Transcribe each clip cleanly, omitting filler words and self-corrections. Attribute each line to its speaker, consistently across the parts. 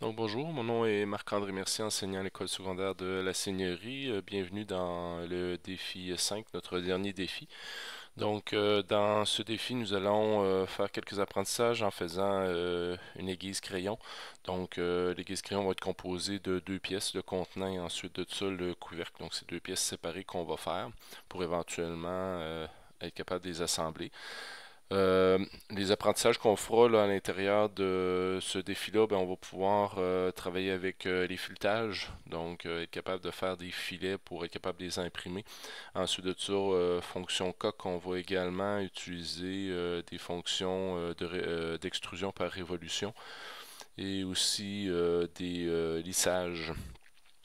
Speaker 1: Donc bonjour, mon nom est Marc-André Mercier, enseignant à l'école secondaire de la Seigneurie. Bienvenue dans le défi 5, notre dernier défi. Dans ce défi, nous allons faire quelques apprentissages en faisant une aiguise crayon. L'aiguise crayon va être composée de deux pièces, le contenant et ensuite de ça le couvercle. Donc, c'est deux pièces séparées qu'on va faire pour éventuellement être capable de les assembler. Les apprentissages qu'on fera là, à l'intérieur de ce défi-là, ben, on va pouvoir travailler avec les filetages, être capable de faire des filets pour être capable de les imprimer. Ensuite de ça, fonction coque, on va également utiliser des fonctions d'extrusion par révolution et aussi des lissages.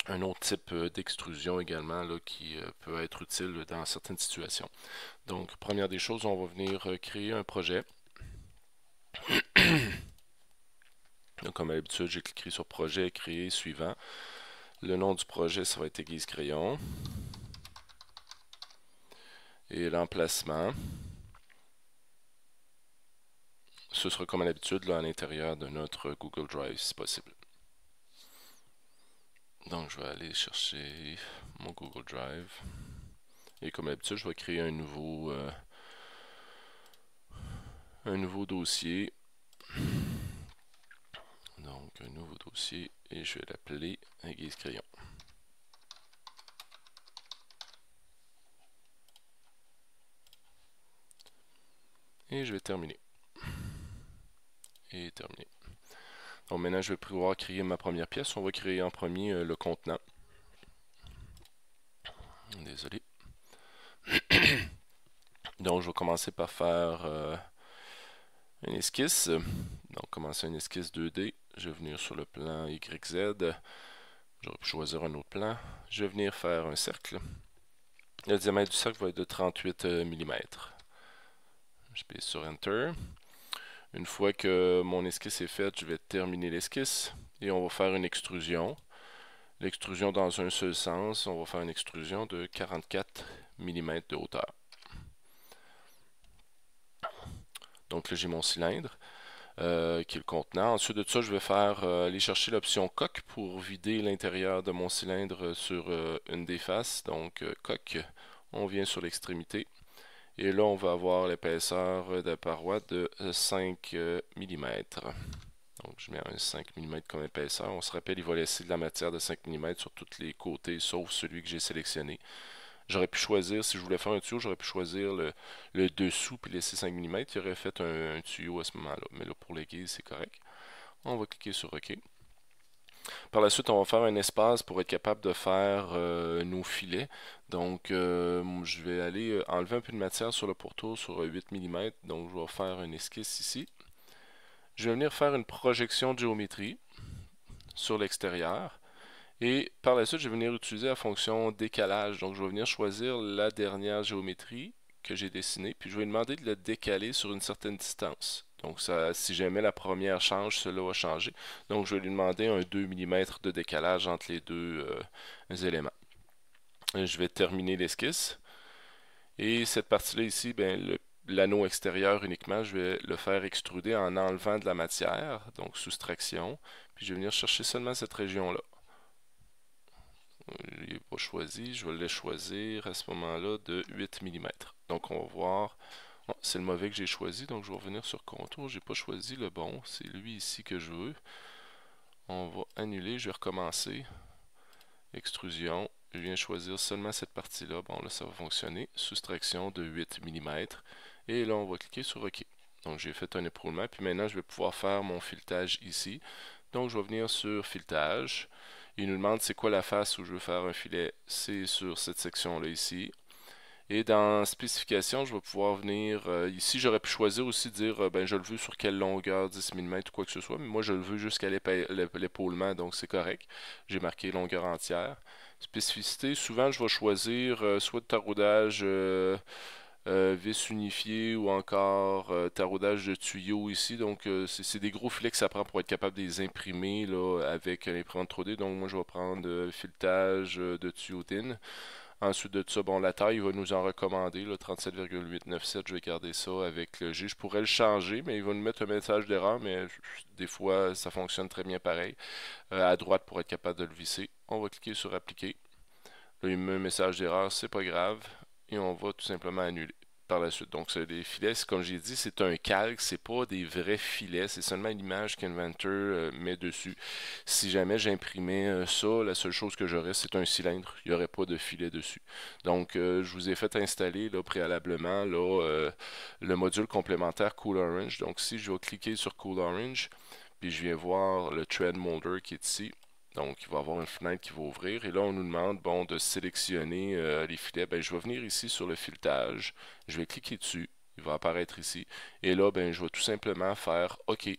Speaker 1: Un autre type d'extrusion également là, qui peut être utile dans certaines situations. Donc, première des choses, on va venir créer un projet. Donc, comme à l'habitude, j'ai cliqué sur projet, créer, suivant. Le nom du projet, ça va être aiguise crayon. Et l'emplacement, ce sera comme à l'habitude là à l'intérieur de notre Google Drive si possible. Donc, je vais aller chercher mon Google Drive. Et comme à l'habitude, je vais créer un nouveau dossier. Donc, un nouveau dossier et je vais l'appeler aiguise crayon. Et je vais terminer. Et terminer. Donc maintenant, je vais pouvoir créer ma première pièce. On va créer en premier le contenant. Désolé. Donc, je vais commencer par faire une esquisse. Donc, commencer une esquisse 2D. Je vais venir sur le plan YZ. J'aurais pu choisir un autre plan. Je vais venir faire un cercle. Le diamètre du cercle va être de 38 mm. Je pèse sur Enter. Une fois que mon esquisse est faite, je vais terminer l'esquisse et on va faire une extrusion. L'extrusion dans un seul sens, on va faire une extrusion de 44 mm de hauteur. Donc là, j'ai mon cylindre qui est le contenant. Ensuite de ça, je vais aller chercher l'option coque pour vider l'intérieur de mon cylindre sur une des faces. Donc coque, on vient sur l'extrémité. Et là, on va avoir l'épaisseur de la paroi de 5 mm. Donc, je mets un 5 mm comme épaisseur. On se rappelle, il va laisser de la matière de 5 mm sur tous les côtés, sauf celui que j'ai sélectionné. J'aurais pu choisir, si je voulais faire un tuyau, j'aurais pu choisir le dessous puis laisser 5 mm. Il aurait fait un tuyau à ce moment-là. Mais là, pour l'aiguille, c'est correct. On va cliquer sur OK. Par la suite, on va faire un espace pour être capable de faire nos filets. Donc, je vais aller enlever un peu de matière sur le pourtour sur 8 mm. Donc, je vais faire une esquisse ici. Je vais venir faire une projection de géométrie sur l'extérieur. Et par la suite, je vais venir utiliser la fonction décalage. Donc, je vais venir choisir la dernière géométrie que j'ai dessinée, puis je vais lui demander de le décaler sur une certaine distance. Donc, ça, si jamais la première change, cela va changer. Donc, je vais lui demander un 2 mm de décalage entre les deux éléments. Je vais terminer l'esquisse. Et cette partie-là ici, ben, l'anneau extérieur uniquement, je vais le faire extruder en enlevant de la matière, donc soustraction. Puis je vais venir chercher seulement cette région-là. Il n'est pas choisi, je vais le choisir à ce moment-là de 8 mm. Donc on va voir, oh, c'est le mauvais que j'ai choisi, donc je vais revenir sur contour, j'ai pas choisi le bon, c'est lui ici que je veux. On va annuler, je vais recommencer, extrusion, je viens choisir seulement cette partie-là, bon là ça va fonctionner, soustraction de 8 mm, et là on va cliquer sur OK. Donc j'ai fait un éproulement, puis maintenant je vais pouvoir faire mon filetage ici. Donc je vais venir sur filetage. Il nous demande c'est quoi la face où je veux faire un filet. C'est sur cette section-là ici. Et dans spécification, je vais pouvoir venir ici, j'aurais pu choisir aussi de dire ben je le veux sur quelle longueur, 10 mm ou quoi que ce soit, mais moi je le veux jusqu'à l'épaulement, donc c'est correct. J'ai marqué longueur entière. Spécificité, souvent je vais choisir soit de taraudage vis unifié ou encore taraudage de tuyaux ici. Donc, c'est des gros filets que ça prend pour être capable de les imprimer là, avec l'imprimante 3D. Donc, moi, je vais prendre filetage de tuyaux DIN. Ensuite de ça, bon, la taille, il va nous en recommander, le 37,897, je vais garder ça avec le G. Je pourrais le changer, mais il va nous mettre un message d'erreur, mais des fois, ça fonctionne très bien pareil. À droite pour être capable de le visser. On va cliquer sur appliquer. Là, il met un message d'erreur, c'est pas grave. Et on va tout simplement annuler par la suite. Donc, les filets, comme j'ai dit, c'est un calque, c'est pas des vrais filets, c'est seulement l'image qu'Inventor met dessus. Si jamais j'imprimais ça, la seule chose que j'aurais, c'est un cylindre. Il n'y aurait pas de filet dessus. Donc, je vous ai fait installer là, préalablement là, le module complémentaire Cool Orange. Donc, si je vais cliquer sur Cool Orange, puis je viens voir le Thread Molder qui est ici. Donc, il va y avoir une fenêtre qui va ouvrir. Et là, on nous demande bon, de sélectionner les filets. Ben, je vais venir ici sur le filetage. Je vais cliquer dessus. Il va apparaître ici. Et là, ben, je vais tout simplement faire OK.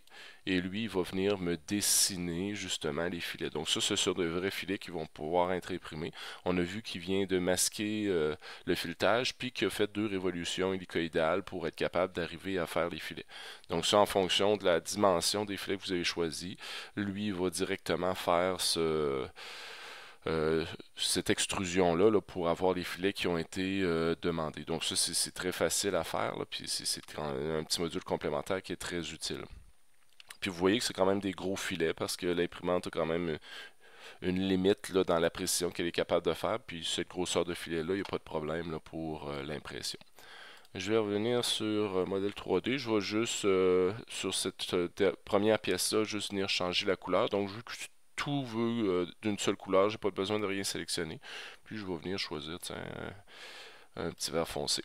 Speaker 1: Et lui, il va venir me dessiner justement les filets. Donc ça, ce sont de vrais filets qui vont pouvoir être imprimés. On a vu qu'il vient de masquer le filetage, puis qu'il a fait 2 révolutions hélicoïdales pour être capable d'arriver à faire les filets. Donc ça, en fonction de la dimension des filets que vous avez choisi, lui, il va directement faire cette extrusion-là là, pour avoir les filets qui ont été demandés. Donc ça, c'est très facile à faire, là, puis c'est un petit module complémentaire qui est très utile. Puis vous voyez que c'est quand même des gros filets parce que l'imprimante a quand même une limite là, dans la précision qu'elle est capable de faire. Puis cette grosseur de filet-là, il n'y a pas de problème là, pour l'impression. Je vais revenir sur modèle 3D. Je vais juste, sur cette première pièce-là, juste venir changer la couleur. Donc, vu que tout veut d'une seule couleur, j'ai pas besoin de rien sélectionner. Puis, je vais venir choisir tiens, un petit vert foncé.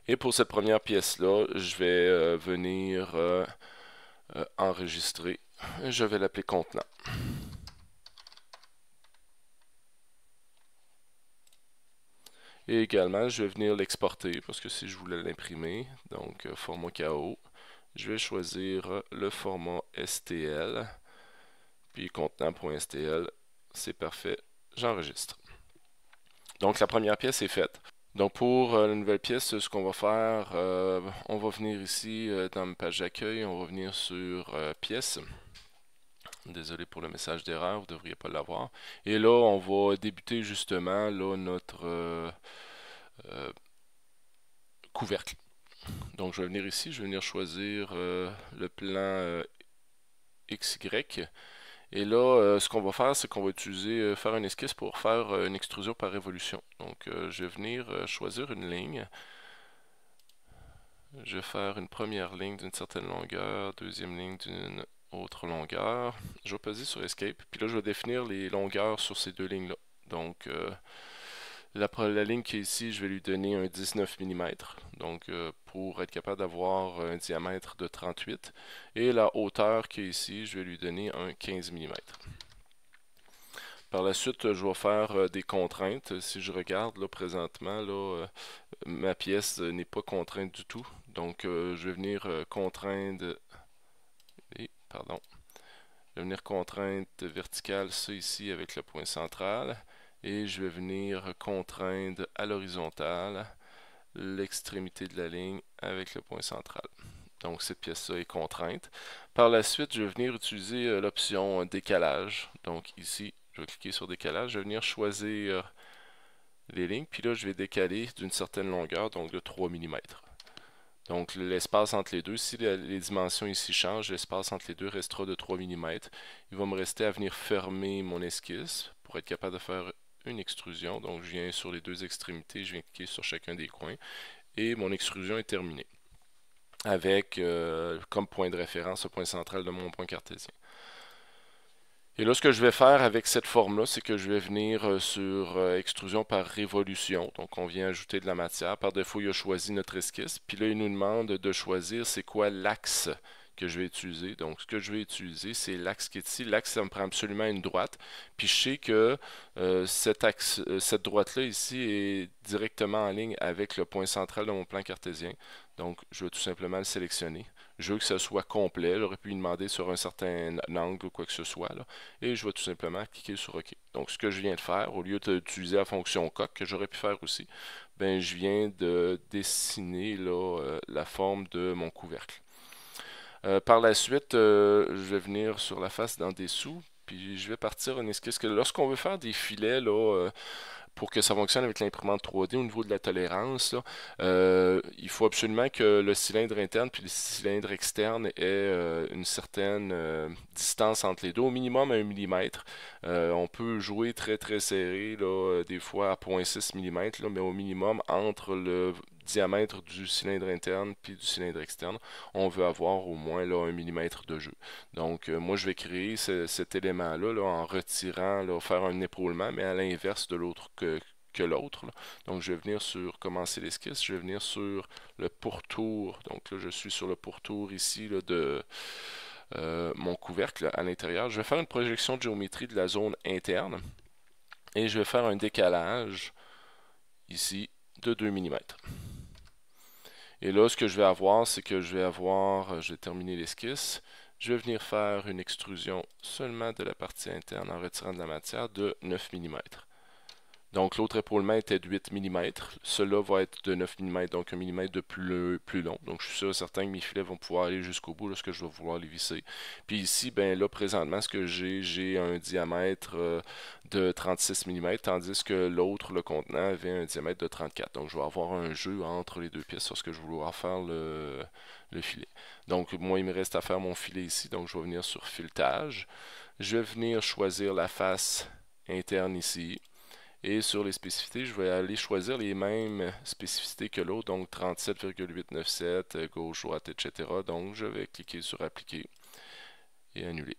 Speaker 1: Et pour cette première pièce-là, je vais venir enregistrer. Je vais l'appeler contenant. Et également, je vais venir l'exporter parce que si je voulais l'imprimer, donc format KO, je vais choisir le format STL, puis contenant.stl, c'est parfait, j'enregistre. Donc la première pièce est faite. Donc pour la nouvelle pièce, ce qu'on va faire, on va venir ici dans ma page d'accueil, on va venir sur pièces. Désolé pour le message d'erreur, vous ne devriez pas l'avoir. Et là, on va débuter justement là, notre couvercle. Donc je vais venir ici, je vais venir choisir le plan XY. Et là, ce qu'on va faire, c'est qu'on va utiliser, faire une esquisse pour faire une extrusion par révolution. Donc je vais venir choisir une ligne. Je vais faire une première ligne d'une certaine longueur, deuxième ligne d'une autre longueur. Je vais peser sur Escape, puis là je vais définir les longueurs sur ces deux lignes-là. Donc la ligne qui est ici, je vais lui donner un 19 mm, donc pour être capable d'avoir un diamètre de 38. Et la hauteur qui est ici, je vais lui donner un 15 mm. Par la suite, je vais faire des contraintes. Si je regarde là présentement, là, ma pièce n'est pas contrainte du tout. Donc je vais venir contraindre, pardon, je vais venir contrainte verticale ça ici avec le point central. Et je vais venir contraindre à l'horizontale l'extrémité de la ligne avec le point central. Donc cette pièce-là est contrainte. Par la suite, je vais venir utiliser l'option décalage. Donc ici, je vais cliquer sur décalage. Je vais venir choisir les lignes. Puis là, je vais décaler d'une certaine longueur, donc de 3 mm. Donc l'espace entre les deux, si les dimensions ici changent, l'espace entre les deux restera de 3 mm. Il va me rester à venir fermer mon esquisse pour être capable de faire une extrusion. Donc je viens sur les deux extrémités, je viens cliquer sur chacun des coins et mon extrusion est terminée avec comme point de référence le point central de mon point cartésien. Et là, ce que je vais faire avec cette forme-là, c'est que je vais venir sur extrusion par révolution. Donc, on vient ajouter de la matière. Par défaut, il a choisi notre esquisse. Puis là, il nous demande de choisir c'est quoi l'axe que je vais utiliser. Donc, ce que je vais utiliser, c'est l'axe qui est ici. L'axe, ça me prend absolument une droite. Puis, je sais que cette droite-là ici est directement en ligne avec le point central de mon plan cartésien. Donc, je vais tout simplement le sélectionner. Je veux que ce soit complet. J'aurais pu lui demander sur un certain angle ou quoi que ce soit. Là, et je vais tout simplement cliquer sur OK. Donc, ce que je viens de faire, au lieu d'utiliser la fonction coq, que j'aurais pu faire aussi, ben, je viens de dessiner là, la forme de mon couvercle. Par la suite, je vais venir sur la face d'en dessous, puis je vais partir une esquisse que lorsqu'on veut faire des filets, là, pour que ça fonctionne avec l'imprimante 3D au niveau de la tolérance, là, il faut absolument que le cylindre interne puis le cylindre externe ait une certaine distance entre les deux, au minimum 1 mm. On peut jouer très très serré, là, des fois à 0,6 mm, là, mais au minimum entre le diamètre du cylindre interne puis du cylindre externe, on veut avoir au moins là, 1 mm de jeu. Donc moi je vais créer cet élément-là là, en retirant, là, faire un épaulement, mais à l'inverse de l'autre que l'autre. Donc je vais venir sur commencer l'esquisse, je vais venir sur le pourtour. Donc là je suis sur le pourtour ici là, de mon couvercle là, à l'intérieur. Je vais faire une projection de géométrie de la zone interne et je vais faire un décalage ici de 2 mm. Et là, ce que je vais avoir, c'est que je vais terminer l'esquisse, je vais venir faire une extrusion seulement de la partie interne en retirant de la matière de 9 mm. Donc l'autre épaulement était de 8 mm. Celui-là va être de 9 mm, donc 1 mm de plus long. Donc je suis sûr certain que mes filets vont pouvoir aller jusqu'au bout lorsque je vais vouloir les visser. Puis ici, ben là présentement, ce que j'ai un diamètre de 36 mm, tandis que l'autre, le contenant, avait un diamètre de 34. Donc je vais avoir un jeu entre les deux pièces lorsque je vais vouloir faire le filet. Donc moi, il me reste à faire mon filet ici. Donc je vais venir sur filetage. Je vais venir choisir la face interne ici. Et sur les spécificités, je vais aller choisir les mêmes spécificités que l'autre, donc 37,897, gauche, droite, etc. Donc je vais cliquer sur appliquer et annuler.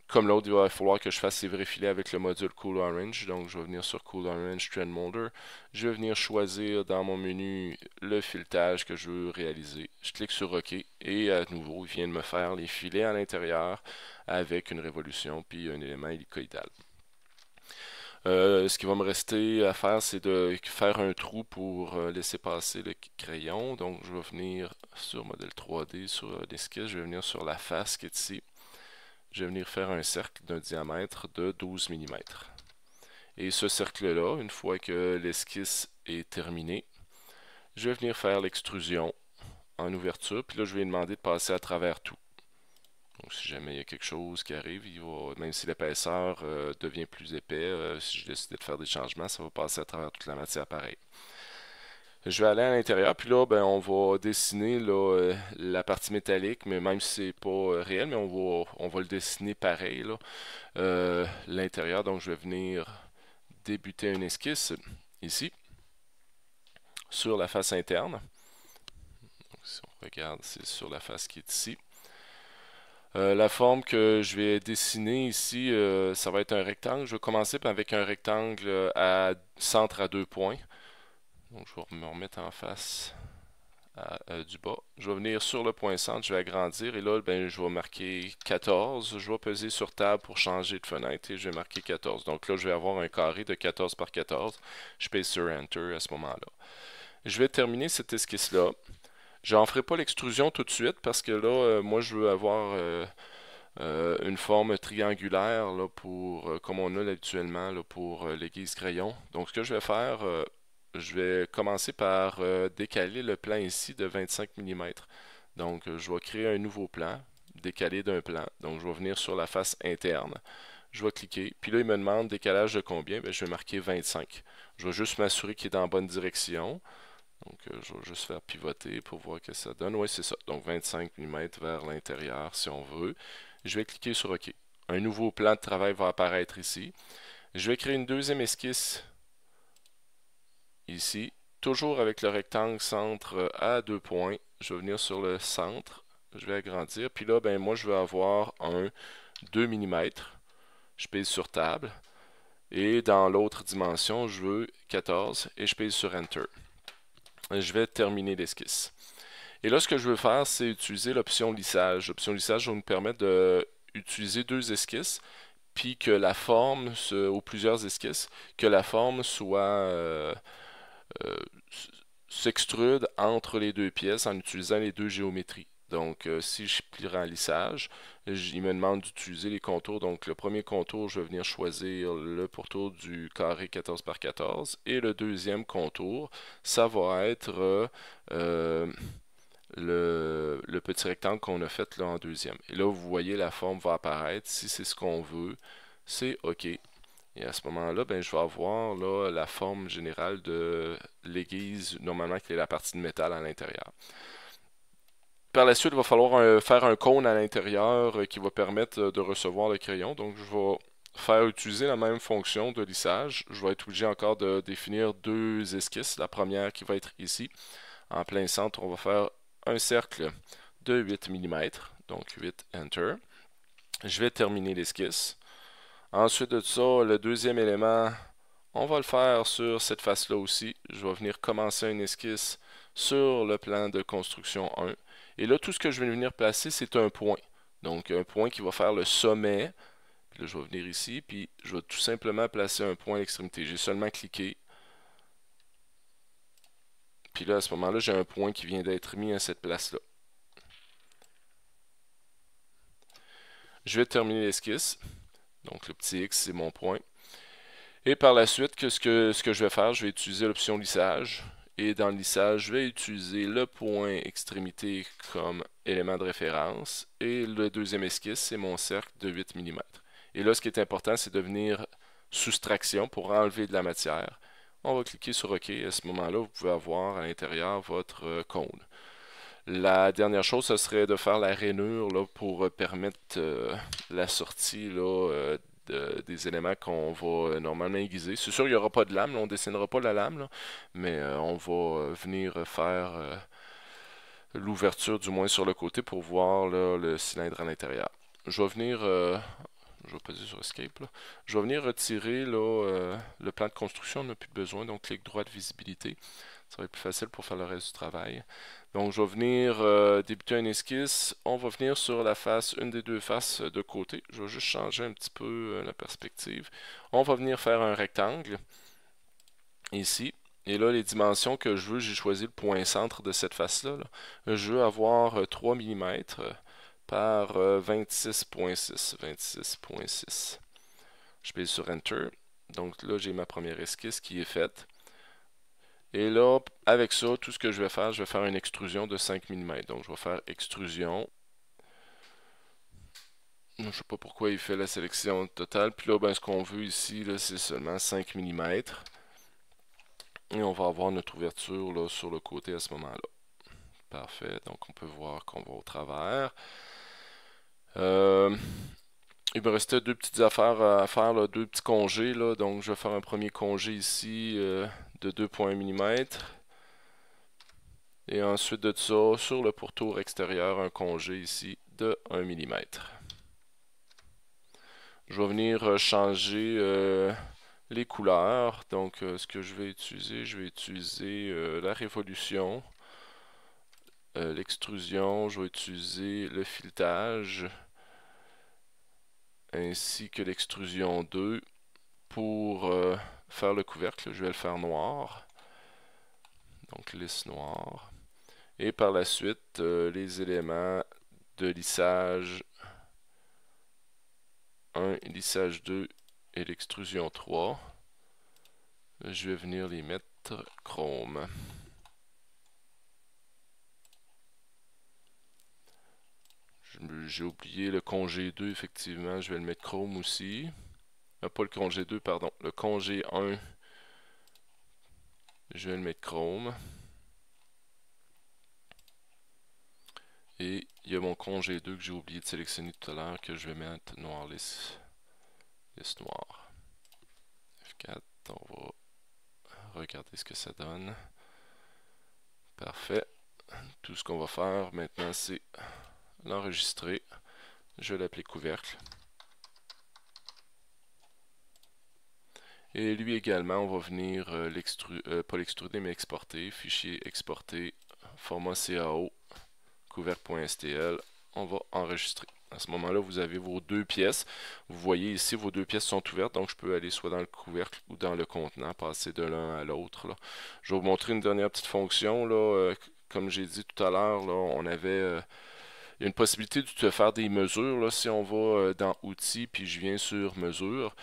Speaker 1: Comme l'autre, il va falloir que je fasse ces vrais filets avec le module Cool Orange. Donc je vais venir sur Cool Orange Trend Molder. Je vais venir choisir dans mon menu le filetage que je veux réaliser. Je clique sur OK et à nouveau, il vient de me faire les filets à l'intérieur avec une révolution puis un élément hélicoïdal. Ce qui va me rester à faire, c'est de faire un trou pour laisser passer le crayon. Donc, je vais venir sur modèle 3D, sur l'esquisse, je vais venir sur la face qui est ici. Je vais venir faire un cercle d'un diamètre de 12 mm. Et ce cercle-là, une fois que l'esquisse est terminée, je vais venir faire l'extrusion en ouverture. Puis là, je vais lui demander de passer à travers tout. Donc, si jamais il y a quelque chose qui arrive, même si l'épaisseur devient plus épais, si je décide de faire des changements, ça va passer à travers toute la matière pareil. Je vais aller à l'intérieur, puis là, ben, on va dessiner là, la partie métallique, mais même si c'est pas réel, mais on va le dessiner pareil, là, l'intérieur. Donc, je vais venir débuter une esquisse ici, sur la face interne. Donc, si on regarde, c'est sur la face qui est ici. La forme que je vais dessiner ici, ça va être un rectangle. Je vais commencer avec un rectangle à centre à 2 points. Donc je vais me remettre en face du bas. Je vais venir sur le point centre, je vais agrandir et là, ben, je vais marquer 14. Je vais peser sur table pour changer de fenêtre et je vais marquer 14. Donc là, je vais avoir un carré de 14 par 14. Je pèse sur Enter à ce moment-là. Je vais terminer cette esquisse-là. Je n'en ferai pas l'extrusion tout de suite parce que là, moi, je veux avoir une forme triangulaire là, pour, comme on a habituellement là, pour l'aiguise crayon. Donc, ce que je vais faire, je vais commencer par décaler le plan ici de 25 mm. Donc, je vais créer un nouveau plan, décalé d'un plan. Donc, je vais venir sur la face interne. Je vais cliquer. Puis là, il me demande décalage de combien. Bien, je vais marquer 25. Je vais juste m'assurer qu'il est dans la bonne direction. Donc, je vais juste faire pivoter pour voir que ça donne. Oui, c'est ça. Donc, 25 mm vers l'intérieur si on veut. Je vais cliquer sur OK. Un nouveau plan de travail va apparaître ici. Je vais créer une deuxième esquisse ici. Toujours avec le rectangle centre à 2 points. Je vais venir sur le centre. Je vais agrandir. Puis là, ben, moi, je vais avoir un 2 mm. Je pèse sur table. Et dans l'autre dimension, je veux 14 et je pèse sur Enter. Je vais terminer l'esquisse. Et là, ce que je veux faire, c'est utiliser l'option lissage. L'option lissage va nous permettre d'utiliser deux esquisses, puis que la forme, ou plusieurs esquisses, que la forme soit s'extrude entre les deux pièces en utilisant les deux géométries. Donc, si je clique en lissage, il me demande d'utiliser les contours. Donc, le premier contour, je vais venir choisir le pourtour du carré 14 par 14. Et le deuxième contour, ça va être le petit rectangle qu'on a fait là en deuxième. Et là, vous voyez, la forme va apparaître. Si c'est ce qu'on veut, c'est OK. Et à ce moment-là, ben, je vais avoir là, la forme générale de l'aiguise, normalement, qui est la partie de métal à l'intérieur. Par la suite, il va falloir faire un cône à l'intérieur qui va permettre de recevoir le crayon. Donc, je vais faire utiliser la même fonction de lissage. Je vais être obligé encore de définir deux esquisses. La première qui va être ici. En plein centre, on va faire un cercle de 8 mm. Donc, 8 Enter. Je vais terminer l'esquisse. Ensuite de ça, le deuxième élément, on va le faire sur cette face-là aussi. Je vais venir commencer une esquisse sur le plan de construction 1. Et là, tout ce que je vais venir placer, c'est un point. Donc, un point qui va faire le sommet. Puis là, je vais venir ici, puis je vais tout simplement placer un point à l'extrémité. J'ai seulement cliqué. Puis là, à ce moment-là, j'ai un point qui vient d'être mis à cette place-là. Je vais terminer l'esquisse. Donc, le petit X, c'est mon point. Et par la suite, ce que je vais faire, je vais utiliser l'option lissage. Et dans le lissage, je vais utiliser le point extrémité comme élément de référence. Et le deuxième esquisse, c'est mon cercle de 8 mm. Et là, ce qui est important, c'est de venir soustraction pour enlever de la matière. On va cliquer sur OK. À ce moment-là, vous pouvez avoir à l'intérieur votre cône. La dernière chose, ce serait de faire la rainure là, pour permettre la sortie là, des éléments qu'on va normalement aiguiser. C'est sûr, il n'y aura pas de lame, là, on ne dessinera pas la lame, là, mais on va venir faire l'ouverture du moins sur le côté pour voir là, le cylindre à l'intérieur. Je vais venir, je vais peser sur Escape, là. Je vais venir retirer là, le plan de construction, on n'a plus besoin, donc clic droit de visibilité. Ça va être plus facile pour faire le reste du travail. Donc, je vais venir débuter une esquisse. On va venir sur la face, une des deux faces de côté. Je vais juste changer un petit peu la perspective. On va venir faire un rectangle ici. Et là, les dimensions que je veux, j'ai choisi le point centre de cette face-là. Là. Je veux avoir 3 mm par 26.6. 26.6. Je pèse sur Enter. Donc là, j'ai ma première esquisse qui est faite. Et là, avec ça, tout ce que je vais faire une extrusion de 5 mm. Donc, je vais faire extrusion. Je ne sais pas pourquoi il fait la sélection totale. Puis là, ben, ce qu'on veut ici, c'est seulement 5 mm. Et on va avoir notre ouverture là, sur le côté à ce moment-là. Parfait. Donc, on peut voir qu'on va au travers. Il me restait deux petites affaires à faire, là, deux petits congés. Là. Donc, je vais faire un premier congé ici de 2,1 mm. Et ensuite de ça, sur le pourtour extérieur, un congé ici de 1 mm. Je vais venir changer les couleurs. Donc, ce que je vais utiliser la révolution, l'extrusion, je vais utiliser le filetage, ainsi que l'extrusion 2 pour faire le couvercle. Je vais le faire noir. Donc, lisse noire. Et par la suite, les éléments de lissage 1, lissage 2 et l'extrusion 3. Je vais venir les mettre chrome. J'ai oublié le congé 2, effectivement, je vais le mettre chrome aussi. Pas le congé 2, pardon. Le congé 1, je vais le mettre chrome. Et il y a mon congé 2 que j'ai oublié de sélectionner tout à l'heure que je vais mettre noir lisse noir. F4, on va regarder ce que ça donne. Parfait. Tout ce qu'on va faire maintenant, c'est l'enregistrer. Je vais l'appeler couvercle. Et lui également, on va venir pas l'extruder, mais exporter. Fichier exporter, format CAO, couvercle.stl. On va enregistrer. À ce moment-là, vous avez vos deux pièces. Vous voyez ici, vos deux pièces sont ouvertes, donc je peux aller soit dans le couvercle ou dans le contenant, passer de l'un à l'autre. Je vais vous montrer une dernière petite fonction. Là, comme j'ai dit tout à l'heure, on avait il y a une possibilité de faire des mesures. Là, si on va dans Outils, puis je viens sur Mesure,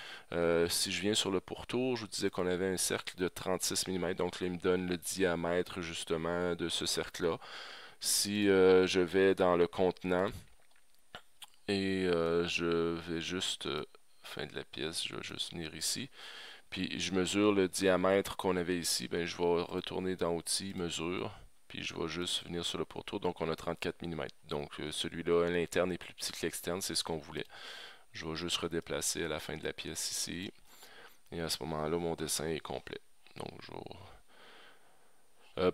Speaker 1: si je viens sur le pourtour, je vous disais qu'on avait un cercle de 36 mm, donc là, il me donne le diamètre justement de ce cercle-là. Si je vais dans le contenant et je vais juste, fin de la pièce, je vais juste venir ici, puis je mesure le diamètre qu'on avait ici, ben je vais retourner dans Outils, mesure, puis je vais juste venir sur le pourtour, donc on a 34 mm. Donc celui-là à l'interne est plus petit que l'externe, c'est ce qu'on voulait. Je vais juste redéplacer à la fin de la pièce ici, et à ce moment-là, mon dessin est complet. Donc je vais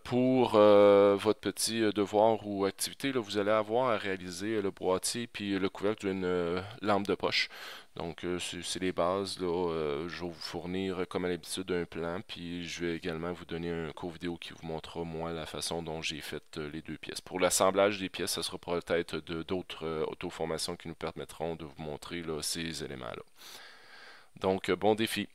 Speaker 1: pour votre petit devoir ou activité, là, vous allez avoir à réaliser le boîtier puis le couvercle d'une lampe de poche. Donc, c'est les bases. Là, je vais vous fournir, comme à l'habitude, un plan. Puis, je vais également vous donner un court vidéo qui vous montrera, moi, la façon dont j'ai fait les deux pièces. Pour l'assemblage des pièces, ça sera peut-être d'autres auto-formations qui nous permettront de vous montrer là, ces éléments-là. Donc, bon défi.